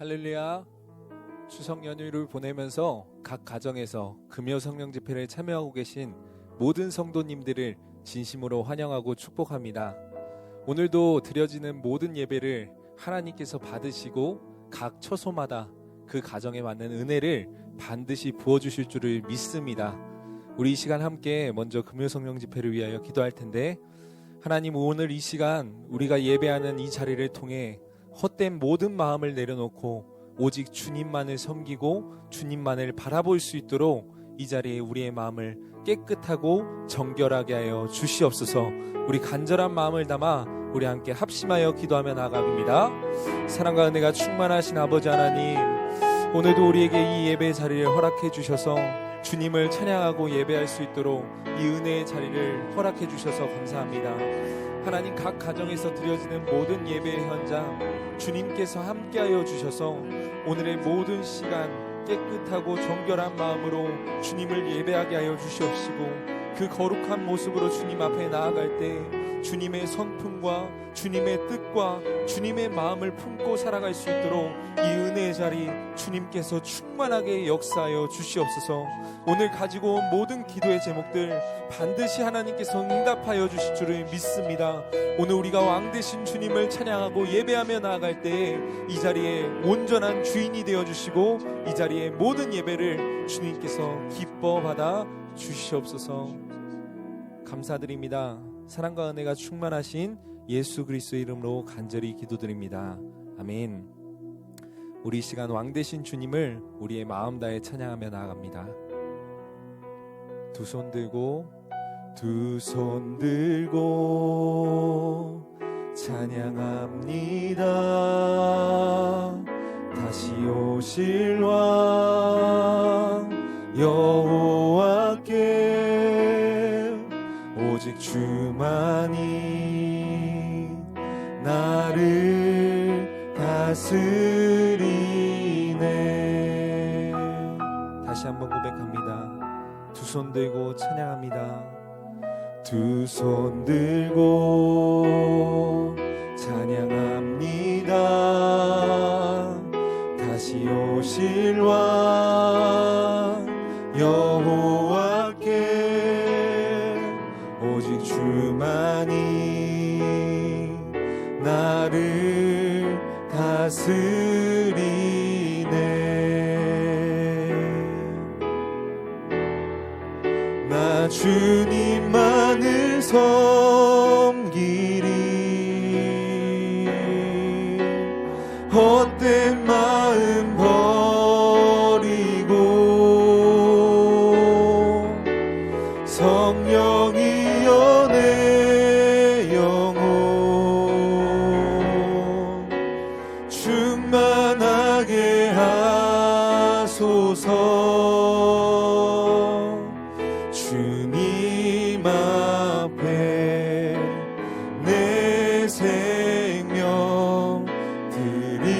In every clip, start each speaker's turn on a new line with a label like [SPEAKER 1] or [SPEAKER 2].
[SPEAKER 1] 할렐루야. 추석 연휴를 보내면서 각 가정에서 금요 성령 집회를 참여하고 계신 모든 성도님들을 진심으로 환영하고 축복합니다. 오늘도 드려지는 모든 예배를 하나님께서 받으시고 각 처소마다 그 가정에 맞는 은혜를 반드시 부어주실 줄을 믿습니다. 우리 이 시간 함께 먼저 금요 성령 집회를 위하여 기도할 텐데, 하나님, 오늘 이 시간 우리가 예배하는 이 자리를 통해 헛된 모든 마음을 내려놓고 오직 주님만을 섬기고 주님만을 바라볼 수 있도록 이 자리에 우리의 마음을 깨끗하고 정결하게 하여 주시옵소서. 우리 간절한 마음을 담아 우리 함께 합심하여 기도하며 나아갑니다. 사랑과 은혜가 충만하신 아버지 하나님, 오늘도 우리에게 이 예배 자리를 허락해 주셔서 주님을 찬양하고 예배할 수 있도록 이 은혜의 자리를 허락해 주셔서 감사합니다. 하나님, 각 가정에서 드려지는 모든 예배의 현장 주님께서 함께하여 주셔서 오늘의 모든 시간 깨끗하고 정결한 마음으로 주님을 예배하게 하여 주시옵시고, 그 거룩한 모습으로 주님 앞에 나아갈 때 주님의 성품과 주님의 뜻과 주님의 마음을 품고 살아갈 수 있도록 이 은혜의 자리 주님께서 충만하게 역사하여 주시옵소서. 오늘 가지고 온 모든 기도의 제목들 반드시 하나님께서 응답하여 주실 줄을 믿습니다. 오늘 우리가 왕 되신 주님을 찬양하고 예배하며 나아갈 때에 이 자리에 온전한 주인이 되어주시고 이 자리에 모든 예배를 주님께서 기뻐 받아 주시옵소서. 감사드립니다. 사랑과 은혜가 충만하신 예수 그리스도의 이름으로 간절히 기도드립니다. 아멘. 우리 이 시간 왕 되신 주님을 우리의 마음 다해 찬양하며 나아갑니다. 두 손 들고 찬양합니다. 다시 오실 왕 여호와께 오직 주만이 나를 다스리네. 다시 한번 고백합니다. 두 손 들고 찬양합니다. 두 손 들고 찬양합니다. 다시 오실 왕 여호와께 오직 주만이 나를 다스리네. 나 주님만을 섬기리. 헛된 마음 버리고 성령이여 내 영혼 충만하게 하소서. 주님 앞에 내 생명 드리리라.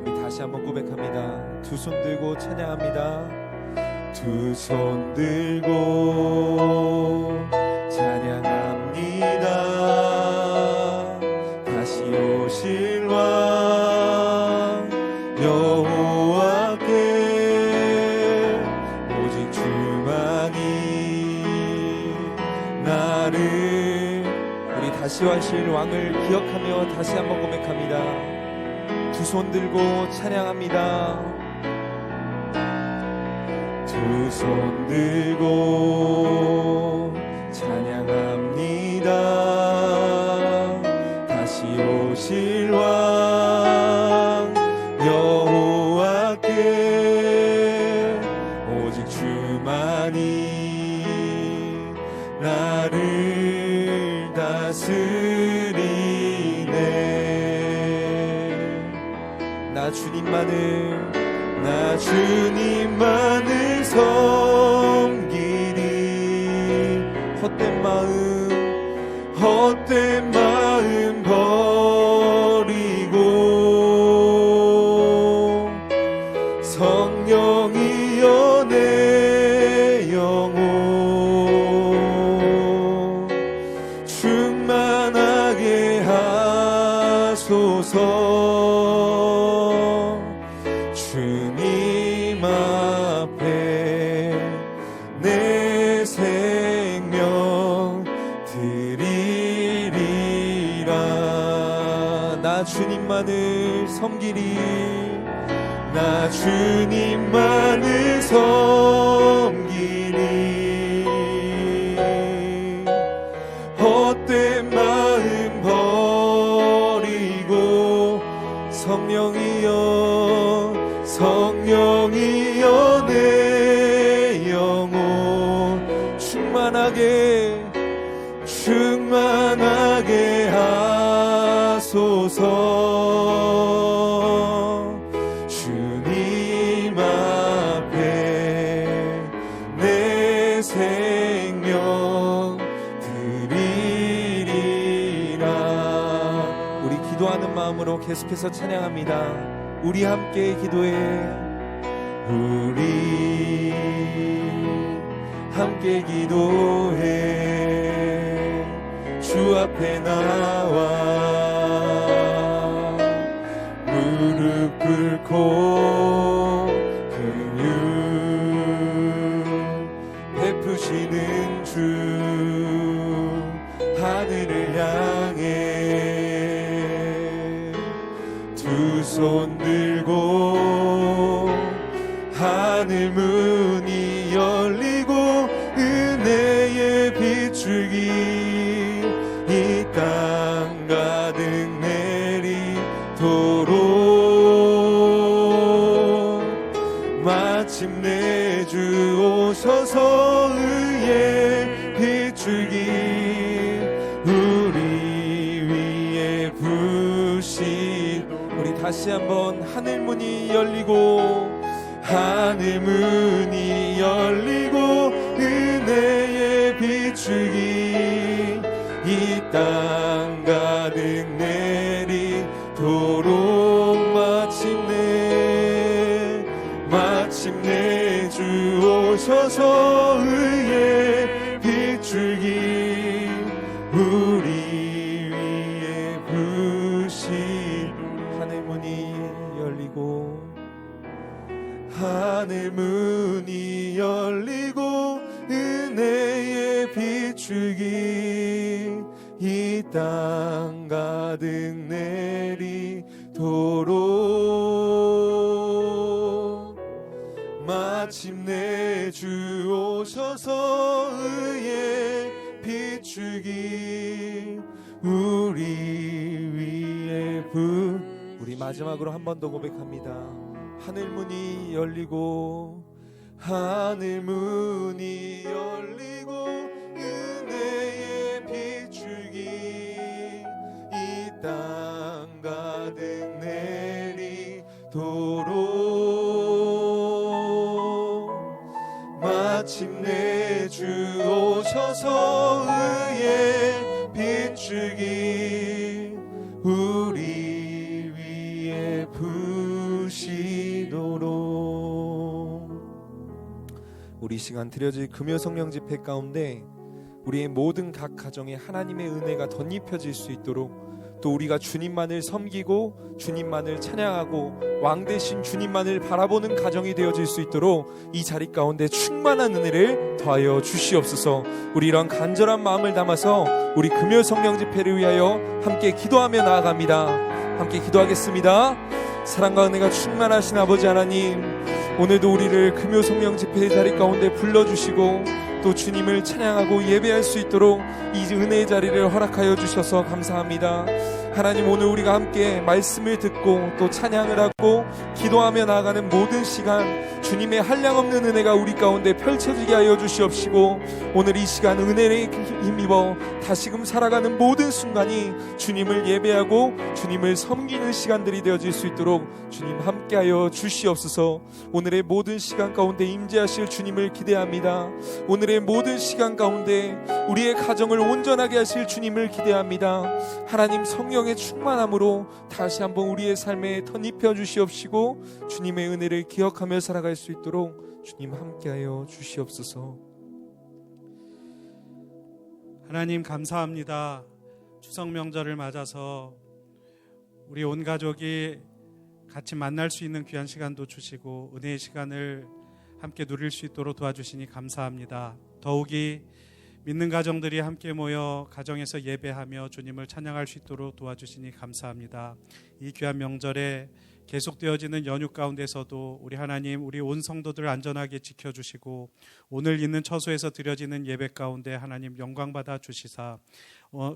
[SPEAKER 1] 우리 다시 한번 고백합니다. 두 손 들고 찬양합니다. 두 손 들고 찬양합니다. 다시 오실 왕 여호와께 오직 주만이 나를. 우리 다시 오실 왕을 기억하며 다시 한번 고백합니다. 두 손 들고 찬양합니다. 두 손 들고 찬양합니다. 다시 오실 왕 여호와께 오직 주만이 나를 다스리네. 나 주님만을 섬기리. 헛된 마음 버리고 성령이여 내 영혼 충만하게 하소서. 하소서. 주님 앞에 내 생명 드리리라. 나 주님만을 섬기리. 나 주님만을 섬기리. 헛된 마음 버리고 성령이여 성령이여 내 영혼 충만하게 하소서. 주님 앞에 내 생명 드리리라. 우리 기도하는 마음으로 계속해서 찬양합니다. 우리 함께 기도해. 우리 함께 기도해. 주 앞에 나와 무릎 꿇고 긍휼 베푸시는 주 하늘을 향해 두 손 들고 하늘 문이 열리고 은혜의 빗줄기 이 땅 가득 내리도록 마침내 주 오셔서 의의 빗줄기 우리 위에 부시. 우리 다시 한번 하늘 문이 열리고 하늘 문이 열리고 은혜의 빗줄기 이 땅 가득 내리도록 마침내 주 오셔서 의의 빗줄기 우리 위에 부시. 하늘 문이 열리고 하늘 문이 열리고 은혜의 빗줄기 이 땅 가득 내리도록 마침내 주 오셔서 의의 빗줄기 우리 위에 우리 마지막으로 한 번 더 고백합니다. 하늘 문이 열리고 하늘 문이 열리고 은혜의 빗줄기 이 땅 가득 내리도록 마침내 주 오셔서 의의 빗줄기 우리 위에 부시도록. 우리 시간 드려질 금요 성령 집회 가운데 우리의 모든 각 가정에 하나님의 은혜가 덧입혀질 수 있도록, 또 우리가 주님만을 섬기고 주님만을 찬양하고 왕 대신 주님만을 바라보는 가정이 되어질 수 있도록 이 자리 가운데 충만한 은혜를 더하여 주시옵소서. 우리 이런 간절한 마음을 담아서 우리 금요 성령 집회를 위하여 함께 기도하며 나아갑니다. 함께 기도하겠습니다. 사랑과 은혜가 충만하신 아버지 하나님, 오늘도 우리를 금요 성령 집회의 자리 가운데 불러주시고 또 주님을 찬양하고 예배할 수 있도록 이 은혜의 자리를 허락하여 주셔서 감사합니다. 하나님, 오늘 우리가 함께 말씀을 듣고 또 찬양을 하고 기도하며 나아가는 모든 시간 주님의 한량없는 은혜가 우리 가운데 펼쳐지게 하여 주시옵시고, 오늘 이 시간 은혜에 힘입어 다시금 살아가는 모든 순간이 주님을 예배하고 주님을 섬기는 시간들이 되어질 수 있도록 주님 함께하여 주시옵소서. 오늘의 모든 시간 가운데 임재하실 주님을 기대합니다. 오늘의 모든 시간 가운데 우리의 가정을 온전하게 하실 주님을 기대합니다. 하나님, 성령의 충만함으로 다시 한번 우리의 삶에 덧입혀 주시옵시고 주님의 은혜를 기억하며 살아갈 수 있도록 주님 함께하여 주시옵소서.
[SPEAKER 2] 하나님 감사합니다. 추석 명절을 맞아서 우리 온 가족이 같이 만날 수 있는 귀한 시간도 주시고 은혜의 시간을 함께 누릴 수 있도록 도와주시니 감사합니다. 더욱이 믿는 가정들이 함께 모여 가정에서 예배하며 주님을 찬양할 수 있도록 도와주시니 감사합니다. 이 귀한 명절에 계속되어지는 연휴 가운데서도 우리 하나님, 우리 온 성도들 안전하게 지켜주시고 오늘 있는 처소에서 드려지는 예배 가운데 하나님 영광받아 주시사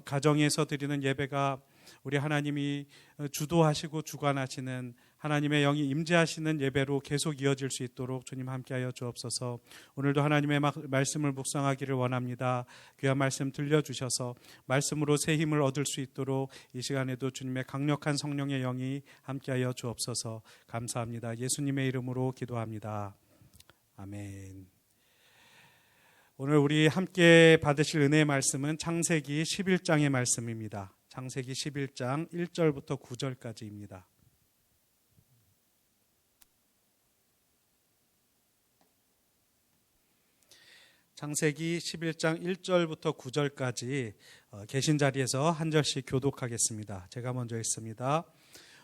[SPEAKER 2] 가정에서 드리는 예배가 우리 하나님이 주도하시고 주관하시는 하나님의 영이 임재하시는 예배로 계속 이어질 수 있도록 주님 함께하여 주옵소서. 오늘도 하나님의 말씀을 묵상하기를 원합니다. 귀한 말씀 들려주셔서 말씀으로 새 힘을 얻을 수 있도록 이 시간에도 주님의 강력한 성령의 영이 함께하여 주옵소서. 감사합니다. 예수님의 이름으로 기도합니다. 아멘. 오늘 우리 함께 받으실 은혜의 말씀은 창세기 11장의 말씀입니다. 창세기 11장 1절부터 9절까지입니다. 창세기 11장 1절부터 9절까지 계신 자리에서 한 절씩 교독하겠습니다. 제가 먼저 읽습니다.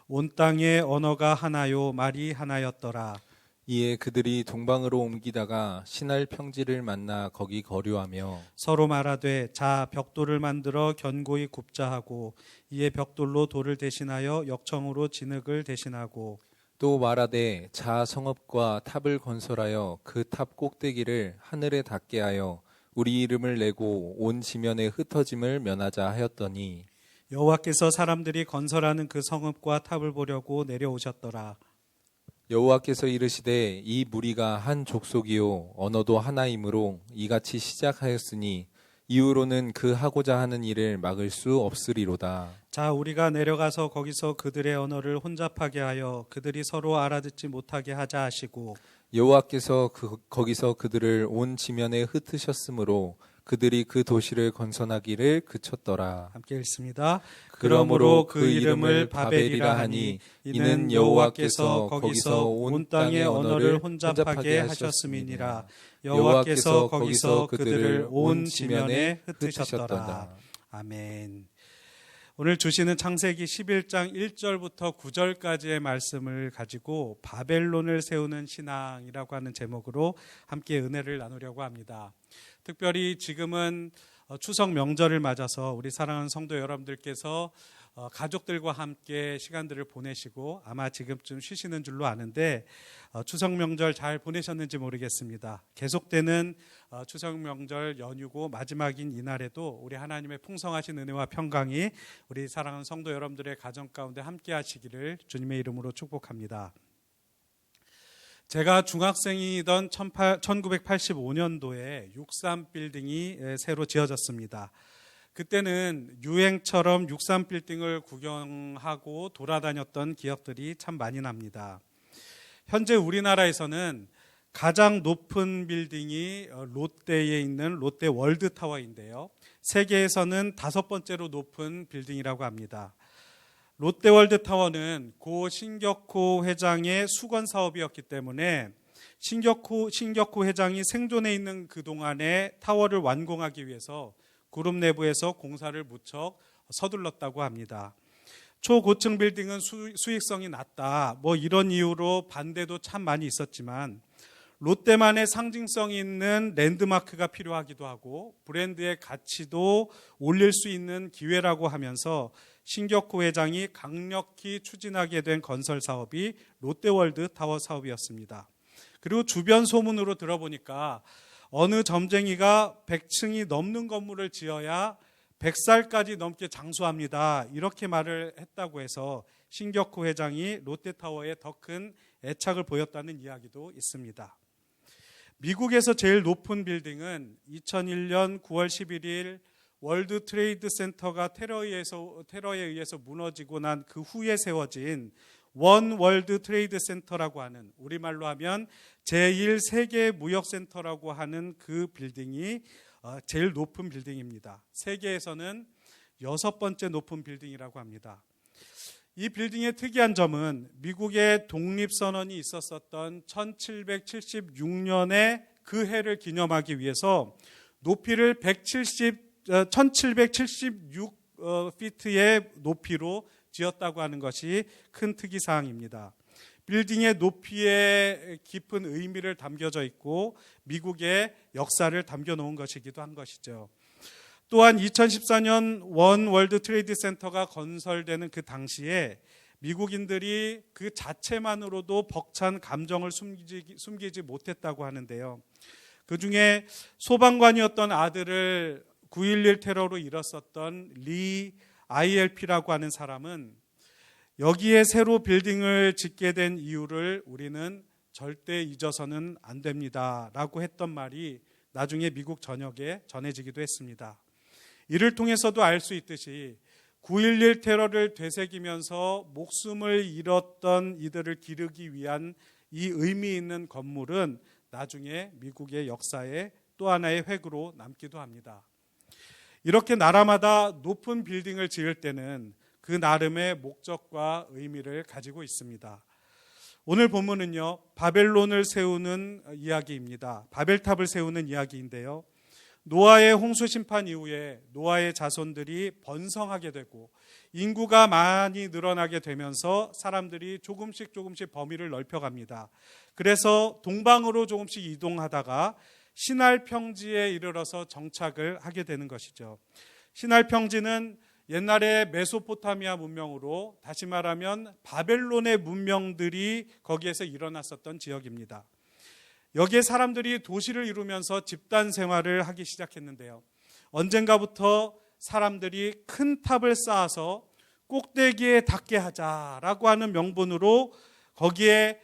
[SPEAKER 2] 온 땅의 언어가 하나요 말이 하나였더라.
[SPEAKER 1] 이에 그들이 동방으로 옮기다가 신할 평지를 만나 거기 거류하며
[SPEAKER 2] 서로 말하되 자 벽돌을 만들어 견고히 굽자 하고 이에 벽돌로 돌을 대신하여 역청으로 진흙을 대신하고
[SPEAKER 1] 또 말하되 자 성읍과 탑을 건설하여 그 탑 꼭대기를 하늘에 닿게 하여 우리 이름을 내고 온 지면에 흩어짐을 면하자 하였더니
[SPEAKER 2] 여호와께서 사람들이 건설하는 그 성읍과 탑을 보려고 내려오셨더라.
[SPEAKER 1] 여호와께서 이르시되 이 무리가 한 족속이요 언어도 하나이므로 이같이 시작하였으니 이후로는 그 하고자 하는 일을 막을 수 없으리로다.
[SPEAKER 2] 자 우리가 내려가서 거기서 그들의 언어를 혼잡하게 하여 그들이 서로 알아듣지 못하게 하자 하시고
[SPEAKER 1] 여호와께서 거기서 그들을 온 지면에 흩으셨으므로 그들이 그 도시를 건설하기를 그쳤더라.
[SPEAKER 2] 함께 읽습니다.
[SPEAKER 1] 그러므로 그 이름을 바벨이라 하니 이는 여호와께서 거기서 온 땅의 언어를 혼잡하게 하셨음이니라. 여호와께서 거기서 그들을 온 지면에 흩으셨더라.
[SPEAKER 2] 아멘. 오늘 주시는 창세기 11장 1절부터 9절까지의 말씀을 가지고 바벨론을 세우는 신앙이라고 하는 제목으로 함께 은혜를 나누려고 합니다. 특별히 지금은 추석 명절을 맞아서 우리 사랑하는 성도 여러분들께서 가족들과 함께 시간들을 보내시고 아마 지금쯤 쉬시는 줄로 아는데 추석 명절 잘 보내셨는지 모르겠습니다. 계속되는 추석 명절 연휴고 마지막인 이날에도 우리 하나님의 풍성하신 은혜와 평강이 우리 사랑하는 성도 여러분들의 가정 가운데 함께 하시기를 주님의 이름으로 축복합니다. 제가 중학생이던 1985년도에 63빌딩이 새로 지어졌습니다. 그때는 유행처럼 63빌딩을 구경하고 돌아다녔던 기억들이 참 많이 납니다. 현재 우리나라에서는 가장 높은 빌딩이 롯데에 있는 롯데 월드타워인데요. 세계에서는 5번째로 높은 빌딩이라고 합니다. 롯데월드타워는 고 신격호 회장의 수건 사업이었기 때문에 신격호 회장이 생존해 있는 그동안에 타워를 완공하기 위해서 그룹 내부에서 공사를 무척 서둘렀다고 합니다. 초고층 빌딩은 수익성이 낮다, 이런 이유로 반대도 참 많이 있었지만 롯데만의 상징성 있는 랜드마크가 필요하기도 하고 브랜드의 가치도 올릴 수 있는 기회라고 하면서 신격호 회장이 강력히 추진하게 된 건설 사업이 롯데월드 타워 사업이었습니다. 그리고 주변 소문으로 들어보니까 어느 점쟁이가 100층이 넘는 건물을 지어야 100살까지 넘게 장수합니다. 이렇게 말을 했다고 해서 신격호 회장이 롯데타워에 더 큰 애착을 보였다는 이야기도 있습니다. 미국에서 제일 높은 빌딩은 2001년 9월 11일 월드 트레이드 센터가 테러에 의해서 무너지고 난 그 후에 세워진 원 월드 트레이드 센터라고 하는, 우리말로 하면 제1세계 무역센터라고 하는 그 빌딩이 제일 높은 빌딩입니다. 세계에서는 6번째 높은 빌딩이라고 합니다. 이 빌딩의 특이한 점은 미국의 독립선언이 있었던 1776년에 그 해를 기념하기 위해서 높이를 1776피트의 높이로 지었다고 하는 것이 큰 특이사항입니다. 빌딩의 높이에 깊은 의미를 담겨져 있고 미국의 역사를 담겨놓은 것이기도 한 것이죠. 또한 2014년 원 월드 트레이드 센터가 건설되는 그 당시에 미국인들이 그 자체만으로도 벅찬 감정을 숨기지 못했다고 하는데요. 그중에 소방관이었던 아들을 9.11 테러로 잃었었던 리 ILP라고 하는 사람은 여기에 새로 빌딩을 짓게 된 이유를 우리는 절대 잊어서는 안 됩니다 라고 했던 말이 나중에 미국 전역에 전해지기도 했습니다. 이를 통해서도 알 수 있듯이 9.11 테러를 되새기면서 목숨을 잃었던 이들을 기르기 위한 이 의미 있는 건물은 나중에 미국의 역사의 또 하나의 획으로 남기도 합니다. 이렇게 나라마다 높은 빌딩을 지을 때는 그 나름의 목적과 의미를 가지고 있습니다. 오늘 본문은요, 바벨론을 세우는 이야기입니다. 바벨탑을 세우는 이야기인데요. 노아의 홍수 심판 이후에 노아의 자손들이 번성하게 되고 인구가 많이 늘어나게 되면서 사람들이 조금씩 범위를 넓혀갑니다. 그래서 동방으로 조금씩 이동하다가 시날 평지에 이르러서 정착을 하게 되는 것이죠. 시날 평지는 옛날에 메소포타미아 문명으로, 다시 말하면 바벨론의 문명들이 거기에서 일어났었던 지역입니다. 여기에 사람들이 도시를 이루면서 집단 생활을 하기 시작했는데요. 언젠가부터 사람들이 큰 탑을 쌓아서 꼭대기에 닿게 하자라고 하는 명분으로 거기에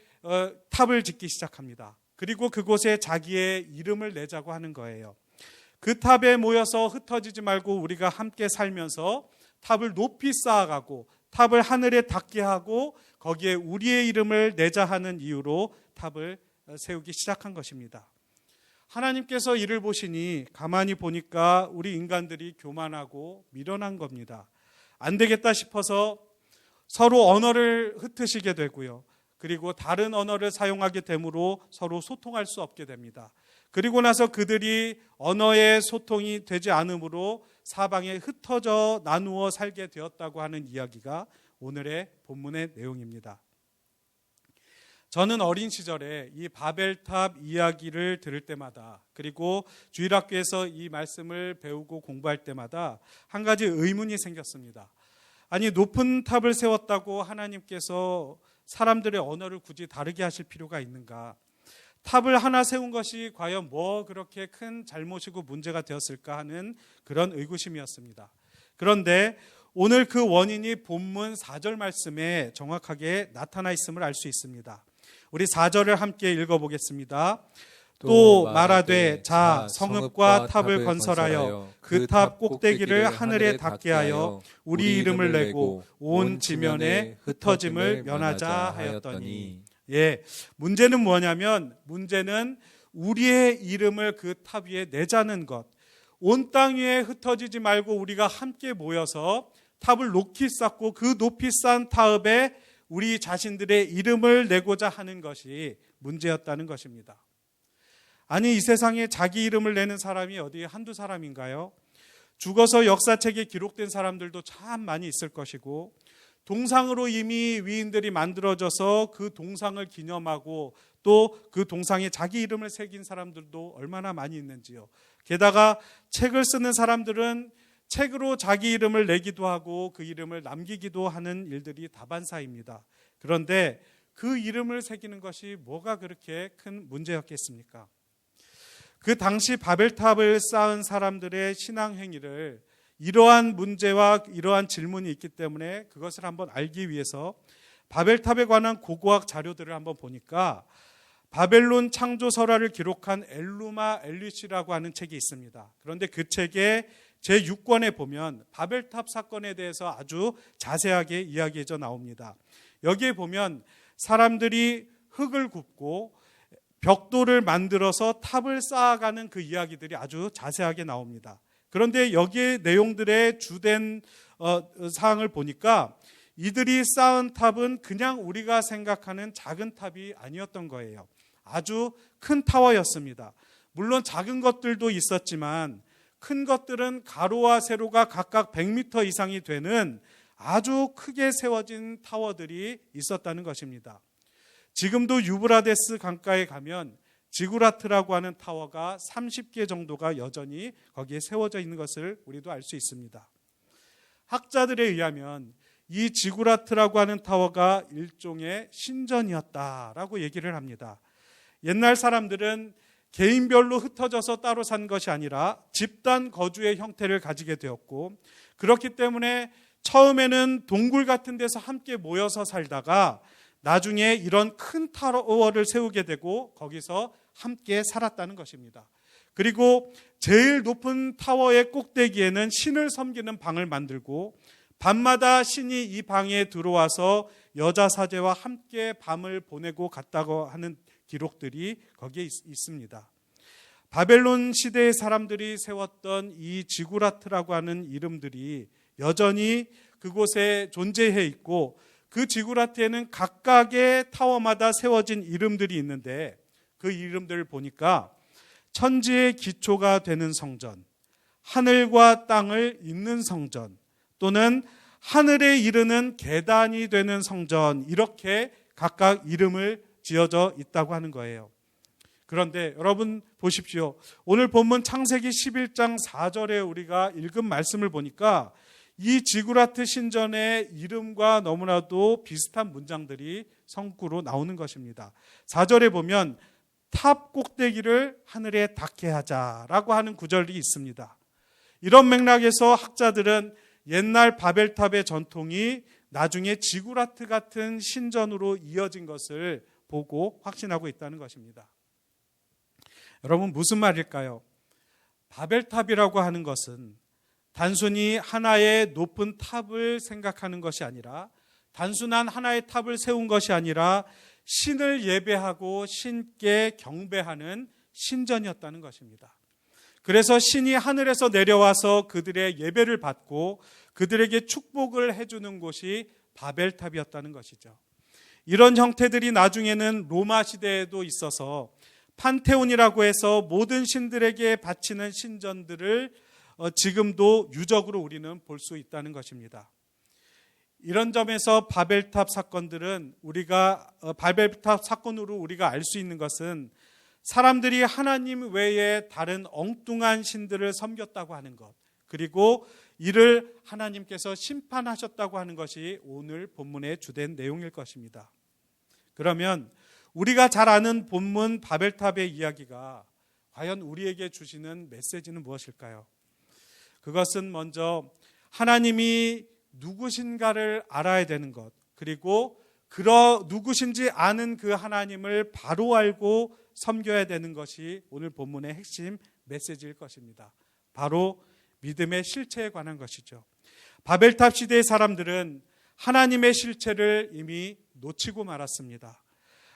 [SPEAKER 2] 탑을 짓기 시작합니다. 그리고 그곳에 자기의 이름을 내자고 하는 거예요. 그 탑에 모여서 흩어지지 말고 우리가 함께 살면서 탑을 높이 쌓아가고 탑을 하늘에 닿게 하고 거기에 우리의 이름을 내자 하는 이유로 탑을 세우기 시작한 것입니다. 하나님께서 이를 보시니 가만히 보니까 우리 인간들이 교만하고 미련한 겁니다. 안 되겠다 싶어서 서로 언어를 흩으시게 되고요. 그리고 다른 언어를 사용하게 되므로 서로 소통할 수 없게 됩니다. 그리고 나서 그들이 언어의 소통이 되지 않으므로 사방에 흩어져 나누어 살게 되었다고 하는 이야기가 오늘의 본문의 내용입니다. 저는 어린 시절에 이 바벨탑 이야기를 들을 때마다, 그리고 주일학교에서 이 말씀을 배우고 공부할 때마다 한 가지 의문이 생겼습니다. 아니, 높은 탑을 세웠다고 하나님께서 사람들의 언어를 굳이 다르게 하실 필요가 있는가? 탑을 하나 세운 것이 과연 뭐 그렇게 큰 잘못이고 문제가 되었을까 하는 그런 의구심이었습니다. 그런데 오늘 그 원인이 본문 4절 말씀에 정확하게 나타나 있음을 알 수 있습니다. 우리 4절을 함께 읽어보겠습니다. 또 말하되 자 성읍과 탑을 건설하여 그 탑 꼭대기를 하늘에 닿게 하여 우리 이름을 내고 온 지면에 흩어짐을 면하자 하였더니. 문제는 뭐냐면, 문제는 우리의 이름을 그 탑 위에 내자는 것. 온 땅 위에 흩어지지 말고 우리가 함께 모여서 탑을 높이 쌓고 그 높이 쌓은 탑에 우리 자신들의 이름을 내고자 하는 것이 문제였다는 것입니다. 아니, 이 세상에 자기 이름을 내는 사람이 어디 한두 사람인가요? 죽어서 역사책에 기록된 사람들도 참 많이 있을 것이고, 동상으로 이미 위인들이 만들어져서 그 동상을 기념하고 또 그 동상에 자기 이름을 새긴 사람들도 얼마나 많이 있는지요. 게다가 책을 쓰는 사람들은 책으로 자기 이름을 내기도 하고 그 이름을 남기기도 하는 일들이 다반사입니다. 그런데 그 이름을 새기는 것이 뭐가 그렇게 큰 문제였겠습니까? 그 당시 바벨탑을 쌓은 사람들의 신앙 행위를, 이러한 문제와 이러한 질문이 있기 때문에 그것을 한번 알기 위해서 바벨탑에 관한 고고학 자료들을 한번 보니까 바벨론 창조설화를 기록한 엘루마 엘리시라고 하는 책이 있습니다. 그런데 그 책의 제6권에 보면 바벨탑 사건에 대해서 아주 자세하게 이야기해져 나옵니다. 여기에 보면 사람들이 흙을 굽고 벽돌을 만들어서 탑을 쌓아가는 그 이야기들이 아주 자세하게 나옵니다. 그런데 여기에 내용들의 주된 사항을 보니까 이들이 쌓은 탑은 그냥 우리가 생각하는 작은 탑이 아니었던 거예요. 아주 큰 타워였습니다. 물론 작은 것들도 있었지만 큰 것들은 가로와 세로가 각각 100m 이상이 되는 아주 크게 세워진 타워들이 있었다는 것입니다. 지금도 유브라데스 강가에 가면 지구라트라고 하는 타워가 30개 정도가 여전히 거기에 세워져 있는 것을 우리도 알 수 있습니다. 학자들에 의하면 이 지구라트라고 하는 타워가 일종의 신전이었다라고 얘기를 합니다. 옛날 사람들은 개인별로 흩어져서 따로 산 것이 아니라 집단 거주의 형태를 가지게 되었고, 그렇기 때문에 처음에는 동굴 같은 데서 함께 모여서 살다가 나중에 이런 큰 타워를 세우게 되고 거기서 함께 살았다는 것입니다. 그리고 제일 높은 타워의 꼭대기에는 신을 섬기는 방을 만들고 밤마다 신이 이 방에 들어와서 여자 사제와 함께 밤을 보내고 갔다고 하는 기록들이 거기에 있습니다. 바벨론 시대의 사람들이 세웠던 이 지구라트라고 하는 이름들이 여전히 그곳에 존재해 있고, 그 지구라트에는 각각의 타워마다 세워진 이름들이 있는데 그 이름들을 보니까 천지의 기초가 되는 성전, 하늘과 땅을 잇는 성전, 또는 하늘에 이르는 계단이 되는 성전, 이렇게 각각 이름을 지어져 있다고 하는 거예요. 그런데 여러분 보십시오. 오늘 본문 창세기 11장 4절에 우리가 읽은 말씀을 보니까 이 지구라트 신전의 이름과 너무나도 비슷한 문장들이 성구로 나오는 것입니다. 4절에 보면 탑 꼭대기를 하늘에 닿게 하자라고 하는 구절이 있습니다. 이런 맥락에서 학자들은 옛날 바벨탑의 전통이 나중에 지구라트 같은 신전으로 이어진 것을 보고 확신하고 있다는 것입니다. 여러분, 무슨 말일까요? 바벨탑이라고 하는 것은 단순히 하나의 높은 탑을 생각하는 것이 아니라, 단순한 하나의 탑을 세운 것이 아니라 신을 예배하고 신께 경배하는 신전이었다는 것입니다. 그래서 신이 하늘에서 내려와서 그들의 예배를 받고 그들에게 축복을 해주는 곳이 바벨탑이었다는 것이죠. 이런 형태들이 나중에는 로마 시대에도 있어서 판테온이라고 해서 모든 신들에게 바치는 신전들을 지금도 유적으로 우리는 볼 수 있다는 것입니다. 이런 점에서 바벨탑 사건들은 바벨탑 사건으로 우리가 알 수 있는 것은 사람들이 하나님 외에 다른 엉뚱한 신들을 섬겼다고 하는 것, 그리고 이를 하나님께서 심판하셨다고 하는 것이 오늘 본문의 주된 내용일 것입니다. 그러면 우리가 잘 아는 본문 바벨탑의 이야기가 과연 우리에게 주시는 메시지는 무엇일까요? 그것은 먼저 하나님이 누구신가를 알아야 되는 것, 그리고 누구신지 아는 그 하나님을 바로 알고 섬겨야 되는 것이 오늘 본문의 핵심 메시지일 것입니다. 바로 믿음의 실체에 관한 것이죠. 바벨탑 시대의 사람들은 하나님의 실체를 이미 놓치고 말았습니다.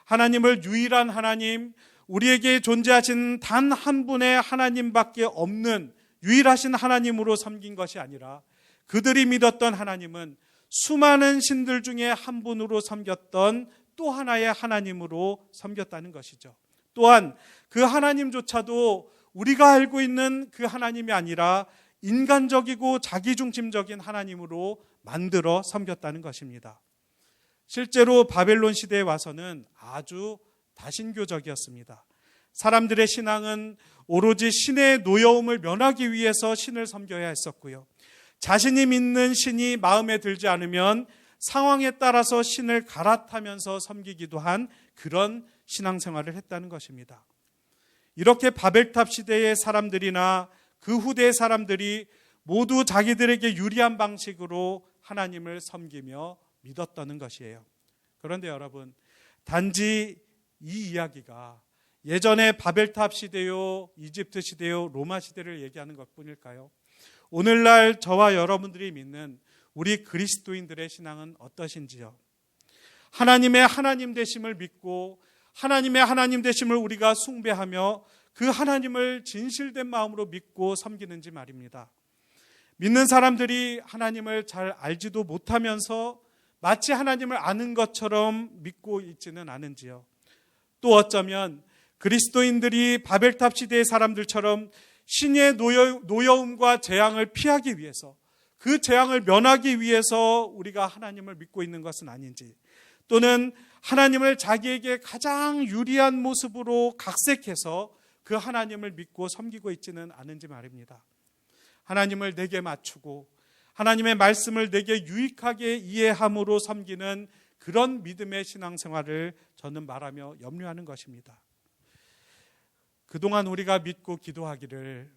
[SPEAKER 2] 하나님을 유일한 하나님, 우리에게 존재하신 단 한 분의 하나님밖에 없는 유일하신 하나님으로 섬긴 것이 아니라 그들이 믿었던 하나님은 수많은 신들 중에 한 분으로 섬겼던 또 하나의 하나님으로 섬겼다는 것이죠. 또한 그 하나님조차도 우리가 알고 있는 그 하나님이 아니라 인간적이고 자기중심적인 하나님으로 만들어 섬겼다는 것입니다. 실제로 바벨론 시대에 와서는 아주 다신교적이었습니다. 사람들의 신앙은 오로지 신의 노여움을 면하기 위해서 신을 섬겨야 했었고요. 자신이 믿는 신이 마음에 들지 않으면 상황에 따라서 신을 갈아타면서 섬기기도 한 그런 신앙생활을 했다는 것입니다. 이렇게 바벨탑 시대의 사람들이나 그 후대의 사람들이 모두 자기들에게 유리한 방식으로 하나님을 섬기며 믿었다는 것이에요. 그런데 여러분, 단지 이 이야기가 예전에 바벨탑 시대요, 이집트 시대요, 로마 시대를 얘기하는 것뿐일까요? 오늘날 저와 여러분들이 믿는 우리 그리스도인들의 신앙은 어떠신지요? 하나님의 하나님 되심을 믿고 하나님의 하나님 되심을 우리가 숭배하며 그 하나님을 진실된 마음으로 믿고 섬기는지 말입니다. 믿는 사람들이 하나님을 잘 알지도 못하면서 마치 하나님을 아는 것처럼 믿고 있지는 않은지요? 또 어쩌면 그리스도인들이 바벨탑 시대의 사람들처럼 신의 노여움과 재앙을 피하기 위해서, 그 재앙을 면하기 위해서 우리가 하나님을 믿고 있는 것은 아닌지, 또는 하나님을 자기에게 가장 유리한 모습으로 각색해서 그 하나님을 믿고 섬기고 있지는 않은지 말입니다. 하나님을 내게 맞추고 하나님의 말씀을 내게 유익하게 이해함으로 섬기는 그런 믿음의 신앙생활을 저는 말하며 염려하는 것입니다. 그동안 우리가 믿고 기도하기를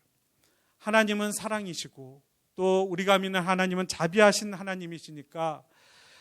[SPEAKER 2] 하나님은 사랑이시고 또 우리가 믿는 하나님은 자비하신 하나님이시니까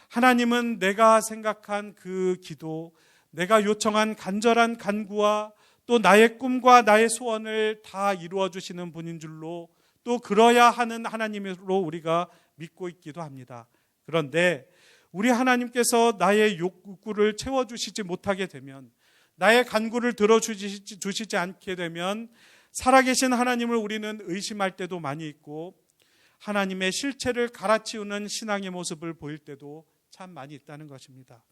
[SPEAKER 2] 하나님은 내가 생각한 그 기도, 내가 요청한 간절한 간구와 또 나의 꿈과 나의 소원을 다 이루어 주시는 분인 줄로, 또 그러야 하는 하나님으로 우리가 믿고 있기도 합니다. 그런데 우리 하나님께서 나의 욕구를 채워주시지 못하게 되면, 나의 간구를 들어주시지 않게 되면 살아계신 하나님을 우리는 의심할 때도 많이 있고, 하나님의 실체를 갈아치우는 신앙의 모습을 보일 때도 참 많이 있다는 것입니다.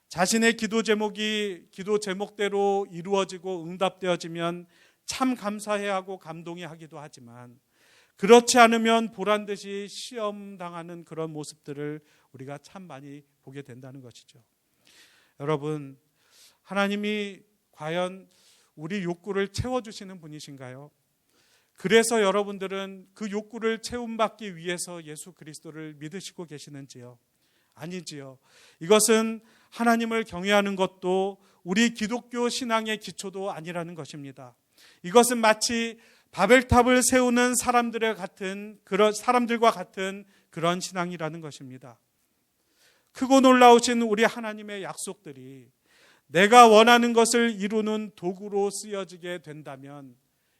[SPEAKER 2] 자신의 기도 제목이 기도 제목대로 이루어지고 응답되어지면 참 감사해야 하고 감동해 하기도 하지만, 그렇지 않으면 보란듯이 시험당하는 그런 모습들을 우리가 참 많이 보게 된다는 것이죠. 여러분, 하나님이 과연 우리 욕구를 채워주시는 분이신가요? 그래서 여러분들은 그 욕구를 채움받기 위해서 예수 그리스도를 믿으시고 계시는지요? 아니지요. 이것은 하나님을 경외하는 것도 우리 기독교 신앙의 기초도 아니라는 것입니다. 이것은 마치 바벨탑을 세우는 사람들과 같은 그런 신앙이라는 것입니다. 크고 놀라우신 우리 하나님의 약속들이 내가 원하는 것을 이루는 도구로 쓰여지게 된다면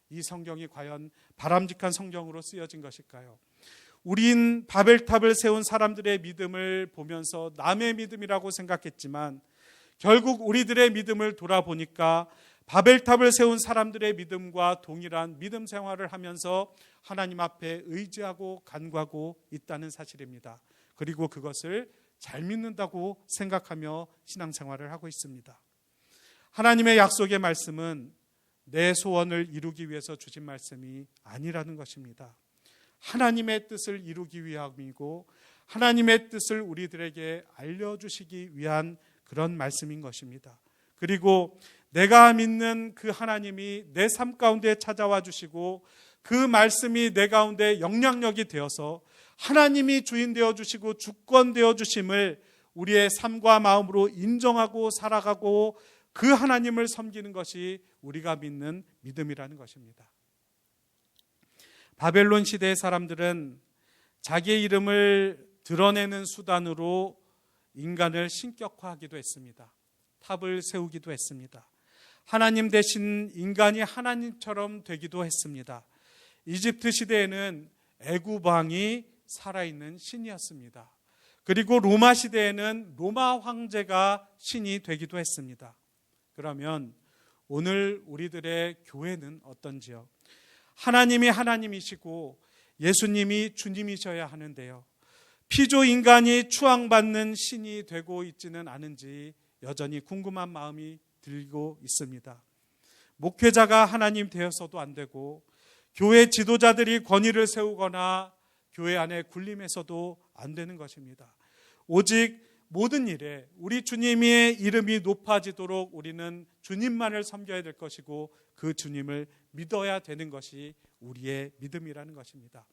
[SPEAKER 2] 이 성경이 과연 바람직한 성경으로 쓰여진 것일까요? 우린 바벨탑을 세운 사람들의 믿음을 보면서 남의 믿음이라고 생각했지만 결국 우리들의 믿음을 돌아보니까 바벨탑을 세운 사람들의 믿음과 동일한 믿음 생활을 하면서 하나님 앞에 의지하고 간구하고 있다는 사실입니다. 그리고 그것을 잘 믿는다고 생각하며 신앙생활을 하고 있습니다. 하나님의 약속의 말씀은 내 소원을 이루기 위해서 주신 말씀이 아니라는 것입니다. 하나님의 뜻을 이루기 위함이고 하나님의 뜻을 우리들에게 알려주시기 위한 그런 말씀인 것입니다. 그리고 내가 믿는 그 하나님이 내 삶 가운데 찾아와 주시고 그 말씀이 내 가운데 영향력이 되어서 하나님이 주인 되어 주시고 주권 되어 주심을 우리의 삶과 마음으로 인정하고 살아가고 그 하나님을 섬기는 것이 우리가 믿는 믿음이라는 것입니다. 바벨론 시대의 사람들은 자기의 이름을 드러내는 수단으로 인간을 신격화하기도 했습니다. 탑을 세우기도 했습니다. 하나님 대신 인간이 하나님처럼 되기도 했습니다. 이집트 시대에는 애굽 왕이 살아있는 신이었습니다. 그리고 로마 시대에는 로마 황제가 신이 되기도 했습니다. 그러면 오늘 우리들의 교회는 어떤지요? 하나님이 하나님이시고 예수님이 주님이셔야 하는데요, 피조 인간이 추앙받는 신이 되고 있지는 않은지 여전히 궁금한 마음이 들고 있습니다. 목회자가 하나님 되어서도 안 되고 교회 지도자들이 권위를 세우거나 교회 안에 군림해서도 안 되는 것입니다. 오직 모든 일에 우리 주님의 이름이 높아지도록 우리는 주님만을 섬겨야 될 것이고 그 주님을 믿어야 되는 것이 우리의 믿음이라는 것입니다.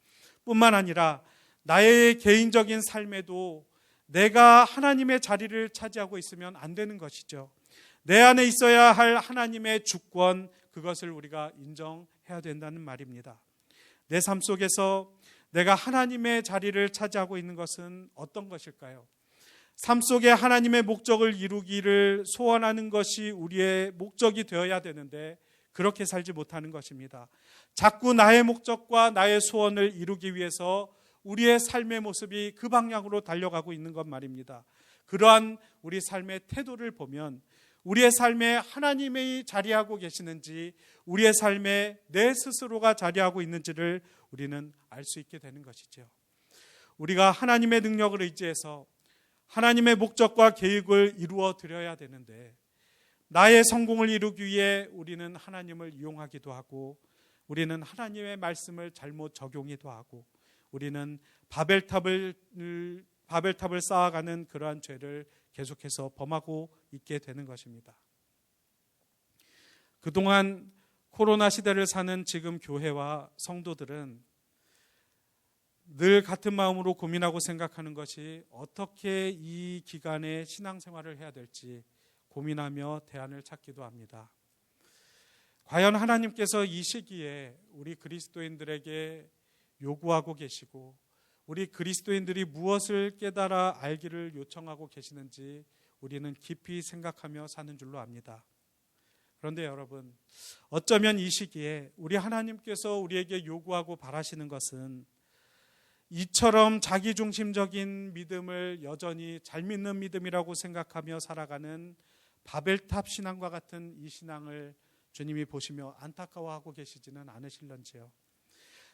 [SPEAKER 2] 뿐만 아니라 나의 개인적인 삶에도 내가 하나님의 자리를 차지하고 있으면 안 되는 것이죠. 내 안에 있어야 할 하나님의 주권, 그것을 우리가 인정해야 된다는 말입니다. 내 삶 속에서 내가 하나님의 자리를 차지하고 있는 것은 어떤 것일까요? 삶 속에 하나님의 목적을 이루기를 소원하는 것이 우리의 목적이 되어야 되는데 그렇게 살지 못하는 것입니다. 자꾸 나의 목적과 나의 소원을 이루기 위해서 우리의 삶의 모습이 그 방향으로 달려가고 있는 것 말입니다. 그러한 우리 삶의 태도를 보면 우리의 삶에 하나님이 자리하고 계시는지 우리의 삶에 내 스스로가 자리하고 있는지를 우리는 알 수 있게 되는 것이죠. 우리가 하나님의 능력을 의지해서 하나님의 목적과 계획을 이루어 드려야 되는데 나의 성공을 이루기 위해 우리는 하나님을 이용하기도 하고 우리는 하나님의 말씀을 잘못 적용하기도 하고 우리는 바벨탑을 쌓아가는 그러한 죄를 계속해서 범하고 있게 되는 것입니다. 그동안 코로나 시대를 사는 지금 교회와 성도들은 늘 같은 마음으로 고민하고 생각하는 것이 어떻게 이 기간에 신앙생활을 해야 될지 고민하며 대안을 찾기도 합니다. 과연 하나님께서 이 시기에 우리 그리스도인들에게 요구하고 계시고 우리 그리스도인들이 무엇을 깨달아 알기를 요청하고 계시는지 우리는 깊이 생각하며 사는 줄로 압니다. 그런데 여러분, 어쩌면 이 시기에 우리 하나님께서 우리에게 요구하고 바라시는 것은 이처럼 자기중심적인 믿음을 여전히 잘 믿는 믿음이라고 생각하며 살아가는 바벨탑 신앙과 같은 이 신앙을 주님이 보시며 안타까워하고 계시지는 않으실런지요.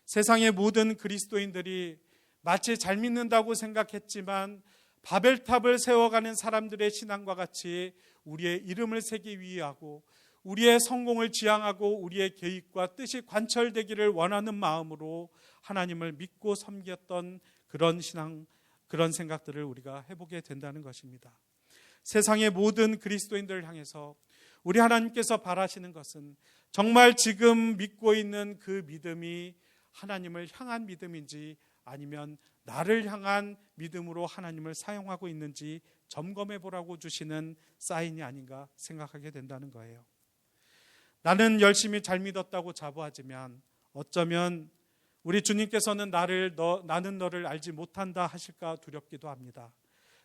[SPEAKER 2] 세상의 모든 그리스도인들이 마치 잘 믿는다고 생각했지만 바벨탑을 세워가는 사람들의 신앙과 같이 우리의 이름을 새기 위하고 우리의 성공을 지향하고 우리의 계획과 뜻이 관철되기를 원하는 마음으로 하나님을 믿고 섬겼던 그런 신앙, 그런 생각들을 우리가 해보게 된다는 것입니다. 세상의 모든 그리스도인들을 향해서 우리 하나님께서 바라시는 것은 정말 지금 믿고 있는 그 믿음이 하나님을 향한 믿음인지 아니면 나를 향한 믿음으로 하나님을 사용하고 있는지 점검해 보라고 주시는 사인이 아닌가 생각하게 된다는 거예요. 나는 열심히 잘 믿었다고 자부하지만 어쩌면 우리 주님께서는 나는 너를 알지 못한다 하실까 두렵기도 합니다.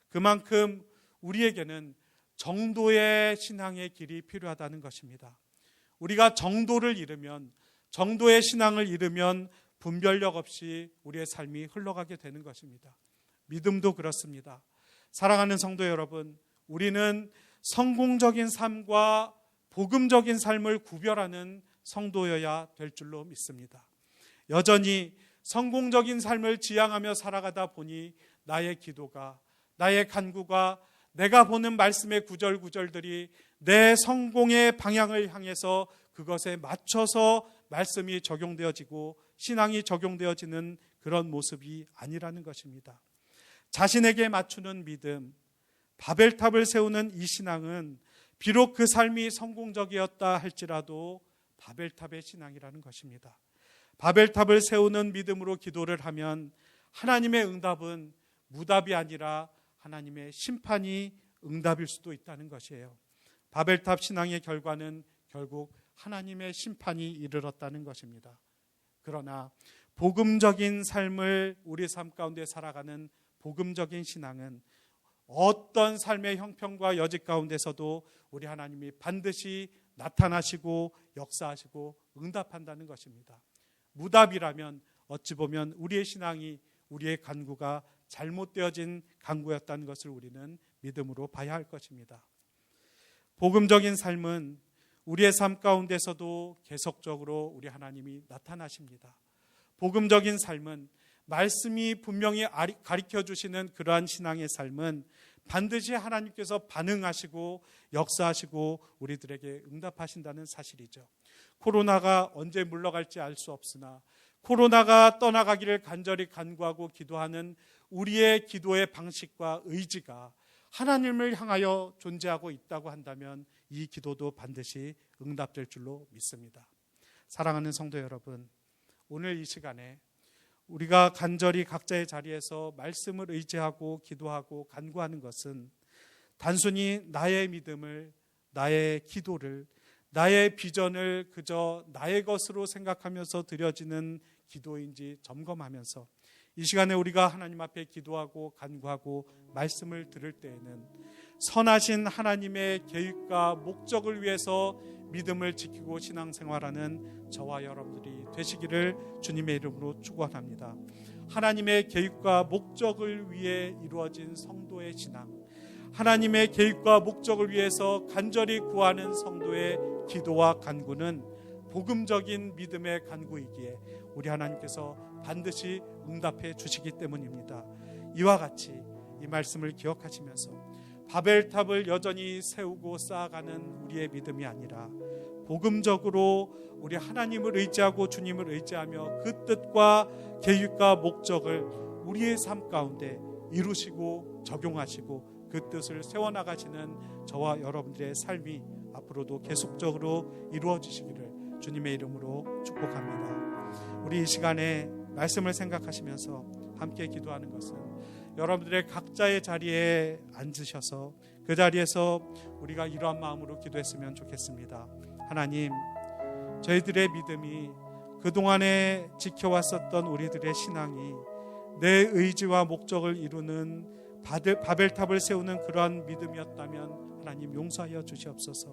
[SPEAKER 2] 그만큼 우리에게는 정도의 신앙의 길이 필요하다는 것입니다. 우리가 정도를 잃으면, 정도의 신앙을 잃으면 분별력 없이 우리의 삶이 흘러가게 되는 것입니다. 믿음도 그렇습니다. 사랑하는 성도 여러분, 우리는 성공적인 삶과 복음적인 삶을 구별하는 성도여야 될 줄로 믿습니다. 여전히 성공적인 삶을 지향하며 살아가다 보니 나의 기도가, 나의 간구가, 내가 보는 말씀의 구절구절들이 내 성공의 방향을 향해서 그것에 맞춰서 말씀이 적용되어지고 신앙이 적용되어지는 그런 모습이 아니라는 것입니다. 자신에게 맞추는 믿음, 바벨탑을 세우는 이 신앙은 비록 그 삶이 성공적이었다 할지라도 바벨탑의 신앙이라는 것입니다. 바벨탑을 세우는 믿음으로 기도를 하면 하나님의 응답은 무답이 아니라 하나님의 심판이 응답일 수도 있다는 것이에요. 바벨탑 신앙의 결과는 결국 하나님의 심판이 이르렀다는 것입니다. 그러나 복음적인 삶을 우리 삶 가운데 살아가는 복음적인 신앙은 어떤 삶의 형편과 여직 가운데서도 우리 하나님이 반드시 나타나시고 역사하시고 응답한다는 것입니다. 무답이라면 어찌 보면 우리의 신앙이, 우리의 간구가 잘못되어진 간구였다는 것을 우리는 믿음으로 봐야 할 것입니다. 복음적인 삶은 우리의 삶 가운데서도 계속적으로 우리 하나님이 나타나십니다. 복음적인 삶은 말씀이 분명히 가르쳐 주시는 그러한 신앙의 삶은 반드시 하나님께서 반응하시고 역사하시고 우리들에게 응답하신다는 사실이죠. 코로나가 언제 물러갈지 알 수 없으나 코로나가 떠나가기를 간절히 간구하고 기도하는 우리의 기도의 방식과 의지가 하나님을 향하여 존재하고 있다고 한다면 이 기도도 반드시 응답될 줄로 믿습니다. 사랑하는 성도 여러분, 오늘 이 시간에 우리가 간절히 각자의 자리에서 말씀을 의지하고 기도하고 간구하는 것은 단순히 나의 믿음을, 나의 기도를, 나의 비전을 그저 나의 것으로 생각하면서 드려지는 기도인지 점검하면서 이 시간에 우리가 하나님 앞에 기도하고 간구하고 말씀을 들을 때에는 선하신 하나님의 계획과 목적을 위해서 믿음을 지키고 신앙생활하는 저와 여러분들이 되시기를 주님의 이름으로 축원합니다. 하나님의 계획과 목적을 위해 이루어진 성도의 신앙, 하나님의 계획과 목적을 위해서 간절히 구하는 성도의 기도와 간구는 복음적인 믿음의 간구이기에 우리 하나님께서 반드시 응답해 주시기 때문입니다. 이와 같이 이 말씀을 기억하시면서 바벨탑을 여전히 세우고 쌓아가는 우리의 믿음이 아니라 복음적으로 우리 하나님을 의지하고 주님을 의지하며 그 뜻과 계획과 목적을 우리의 삶 가운데 이루시고 적용하시고 그 뜻을 세워나가시는 저와 여러분들의 삶이 앞으로도 계속적으로 이루어지시기를 주님의 이름으로 축복합니다. 우리 이 시간에 말씀을 생각하시면서 함께 기도하는 것은 여러분들의 각자의 자리에 앉으셔서 그 자리에서 우리가 이러한 마음으로 기도했으면 좋겠습니다. 하나님, 저희들의 믿음이 그동안에 지켜왔었던 우리들의 신앙이 내 의지와 목적을 이루는 바벨탑을 세우는 그러한 믿음이었다면 하나님 용서하여 주시옵소서.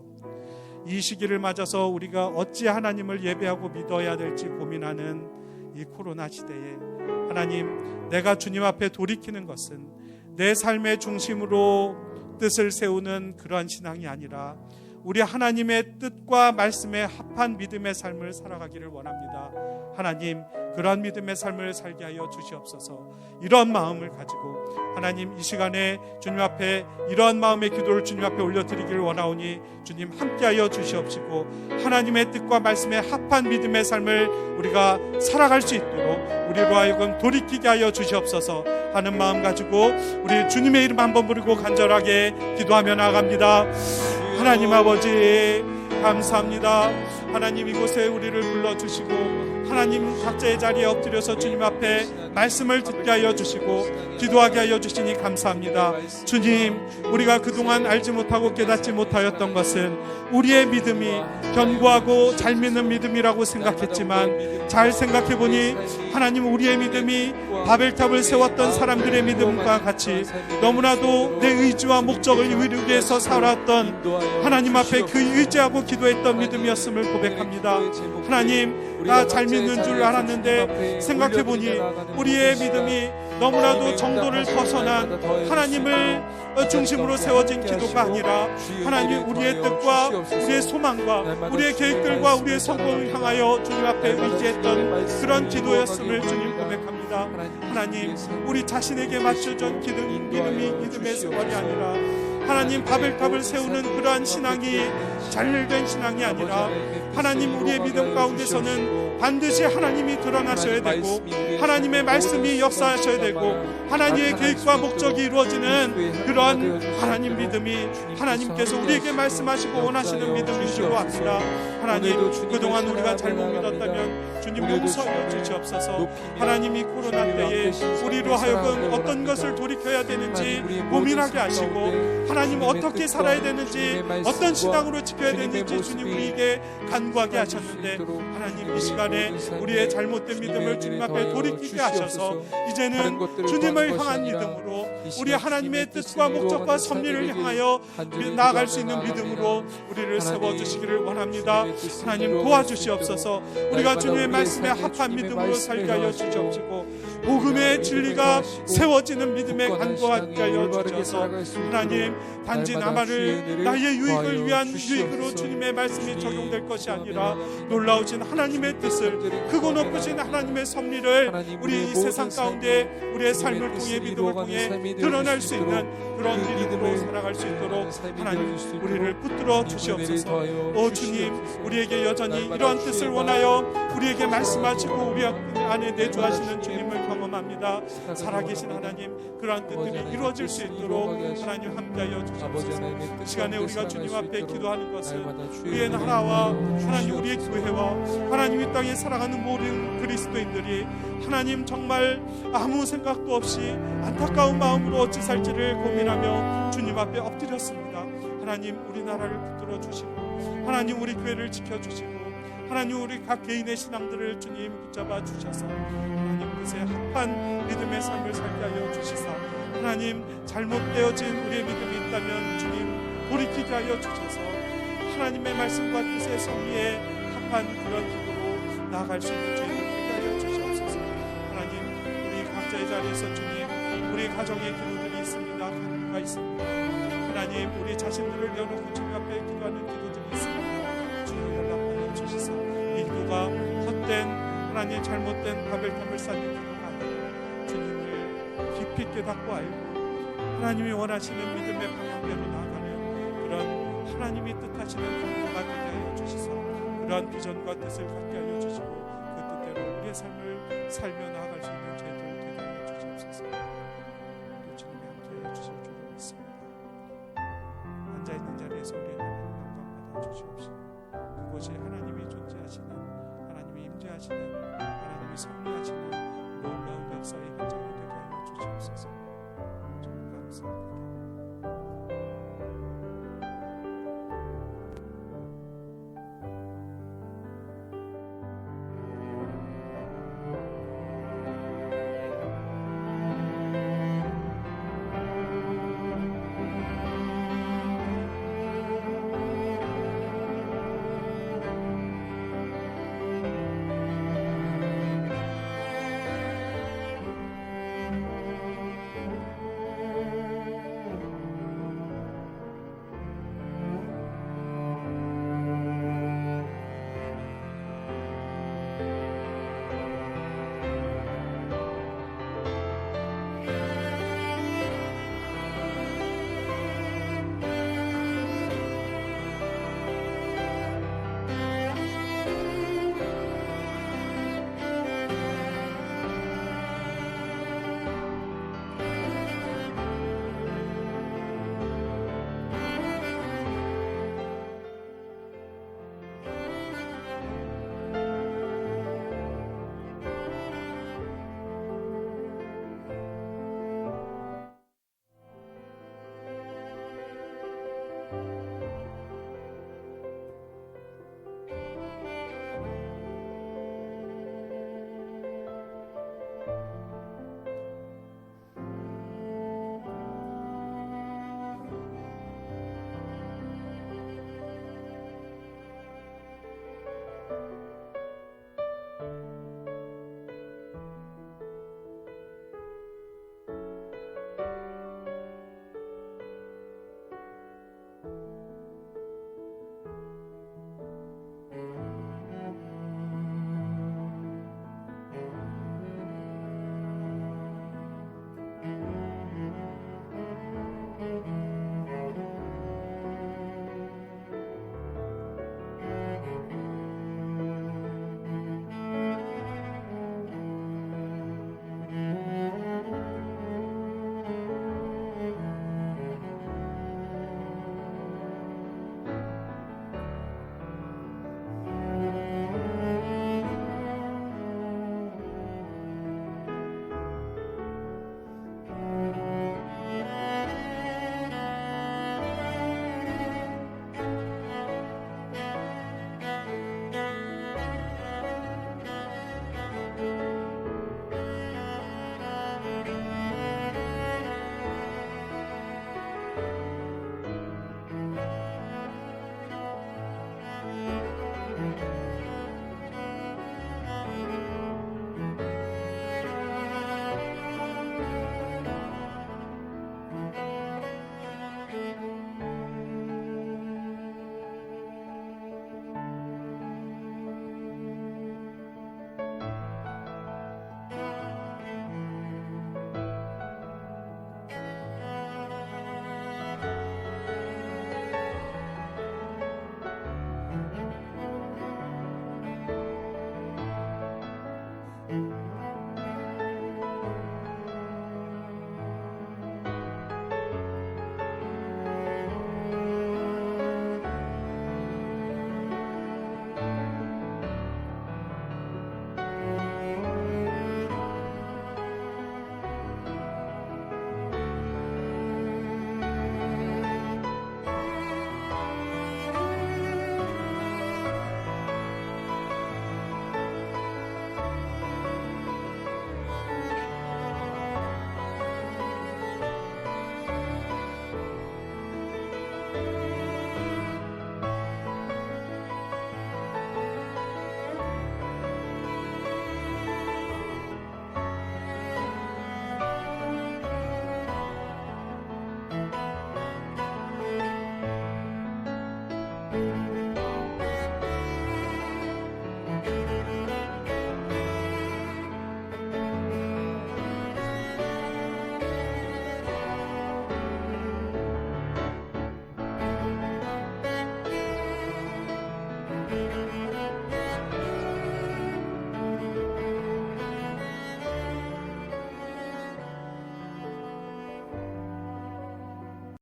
[SPEAKER 2] 이 시기를 맞아서 우리가 어찌 하나님을 예배하고 믿어야 될지 고민하는 이 코로나 시대에 하나님, 내가 주님 앞에 돌이키는 것은 내 삶의 중심으로 뜻을 세우는 그러한 신앙이 아니라 우리 하나님의 뜻과 말씀에 합한 믿음의 삶을 살아가기를 원합니다. 하나님, 그러한 믿음의 삶을 살게 하여 주시옵소서. 이러한 마음을 가지고 하나님, 이 시간에 주님 앞에 이러한 마음의 기도를 주님 앞에 올려드리기를 원하오니 주님 함께하여 주시옵시고 하나님의 뜻과 말씀에 합한 믿음의 삶을 우리가 살아갈 수 있도록 우리로 하여금 돌이키게 하여 주시옵소서 하는 마음 가지고 우리 주님의 이름 한번 부르고 간절하게 기도하며 나아갑니다. 하나님 아버지, 감사합니다. 하나님, 이곳에 우리를 불러주시고 하나님 각자의 자리에 엎드려서 주님 앞에 말씀을 듣게 하여 주시고 기도하게 하여 주시니 감사합니다. 주님, 우리가 그동안 알지 못하고 깨닫지 못하였던 것은 우리의 믿음이 견고하고 잘 믿는 믿음이라고 생각했지만 잘 생각해보니 하나님, 우리의 믿음이 바벨탑을 세웠던 사람들의 믿음과 같이 너무나도 내 의지와 목적을 이루기 위해서 살았던 하나님 앞에 그 의지하고 기도했던 믿음이었음을 고백합니다. 하나님, 나 잘 믿는 줄 알았는데 생각해보니 우리의 믿음이 너무나도 정도를 벗어난 하나님을 중심으로 세워진 기도가 아니라 하나님, 우리의 뜻과 우리의 소망과 우리의 계획들과 우리의 성공을 향하여 주님 앞에 의지했던 그런 기도였음을 주님 고백합니다. 하나님, 우리 자신에게 맞춰준 믿음이 믿음의 세월이 아니라 하나님, 바벨탑을 세우는 그러한 신앙이 잘된 신앙이 아니라 하나님, 우리의 믿음 가운데서는 반드시 하나님이 드러나셔야 되고 하나님의 말씀이 역사하셔야 되고 하나님의 계획과 목적이 이루어지는 그러한 하나님 믿음이 하나님께서 우리에게 말씀하시고 원하시는 믿음인 줄 압니다. 하나님, 그동안 우리가 잘못 믿었다면 주님 용서하여 주시옵소서. 하나님이 코로나 때에 우리로 하여금 어떤 것을 돌이켜야 되는지 고민하게 하시고 하나님, 어떻게 살아야 되는지 어떤 신앙으로 지켜야 되는지 주님 우리에게 간구하게 하셨는데 하나님, 이 시간에 우리의 잘못된 믿음을 주님 앞에 돌이키게 하셔서 이제는 주님을 향한 믿음으로 우리 하나님의 뜻과 목적과 섭리를 향하여 나아갈 수 있는 믿음으로 우리를 세워주시기를 원합니다. 하나님, 도와주시옵소서. 우리가 주님의 말씀에 합한 믿음으로 살게 하여 주시옵시고 복음의 진리가 세워지는 믿음에 간구하게 하여 주셔서 하나님, 단지 나만을 나의 유익을 위한 유익으로 주님의 말씀이 적용될 것이 아니라 놀라우신 하나님의 뜻을, 크고 높으신 하나님의 섭리를 우리 이 세상 가운데 우리의 삶을 통해 믿음을 통해 드러낼 수 있는 그런 믿음으로 살아갈 수 있도록 하나님, 우리를 붙들어 주시옵소서. 오 주님, 우리에게 여전히 이러한 뜻을 원하여 우리에게 말씀하시고 우리 안에 내주하시는 주님을 경험합니다. 살아계신 하나님, 그러한 뜻들이 이루어질 수 있도록 하나님 함께하여 주시옵소서. 이 시간에 우리가 주님 앞에 기도하는 것은 우리의 나라와 하나님, 우리의 교회와 하나님 이 땅에 살아가는 모든 그리스도인들이 하나님 정말 아무 생각도 없이 안타까운 마음으로 어찌 살지를 고민하며 주님 앞에 엎드렸습니다. 하나님, 우리나라를 붙들어 주시고 하나님, 우리 교회를 지켜주시고 하나님, 우리 각 개인의 신앙들을 주님 붙잡아 주셔서 하나님, 그새 합한 믿음의 삶을 살게 하여 주시사 하나님, 잘못되어진 우리의 믿음이 있다면 주님 돌이키게 하여 주셔서 하나님의 말씀과 뜻의 섭리에 합한 그런 기도로 나아갈 수 있는 저희들 되게 하여 주시옵소서. 하나님, 우리 각자의 자리에서 주님, 우리 가정의 기도들이 있습니다. 간구가 있습니다. 하나님, 우리 자신들을 여놓고 주님 앞에 기도하는 기도들이 있습니다. 주님 연락하여 주시사 이 기도가 헛된 하나님 잘못된 바벨탑을 쌓는 기도가 아니라 주님을 깊이 깨닫고 알고 하나님이 원하시는 믿음의 방향대로 나아가는 그런 하나님이 뜻하시는 공로가 되게 하여 주시사 그러한 비전과 뜻을 갖게 하여 주시고 그 뜻대로 우리의 삶을 살며 나아갈 수 있는 저희들 되게 하여 주시옵소서. 우리 주님의 함께하여 주실 줄 믿습니다. 앉아있는 자리에서 우리 하나님 영광 받아 주시옵시고 그곳이 하나님이 존재하시는 하나님이 임재하시는 하나님이 섭리하시는 놀라운 역사의 현장이 되게 하여 주시옵소서.